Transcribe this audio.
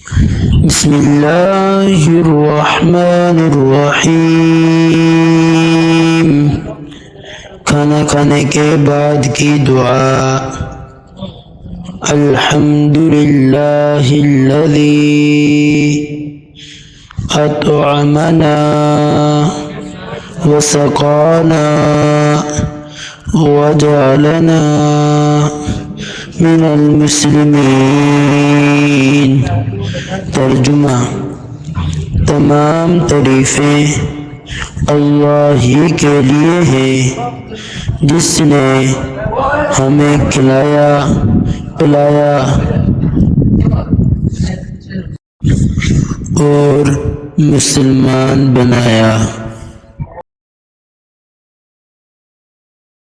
بسم اللہ الرحمن الرحیم۔ کھانا کھانے کے بعد کی دعا۔ الحمدللہ الذی اطعمنا وسقانا وجعلنا من المسلمین۔ ترجمہ: تمام تعریفیں اللہ ہی کے لیے ہیں جس نے ہمیں کھلایا پلایا اور مسلمان بنایا۔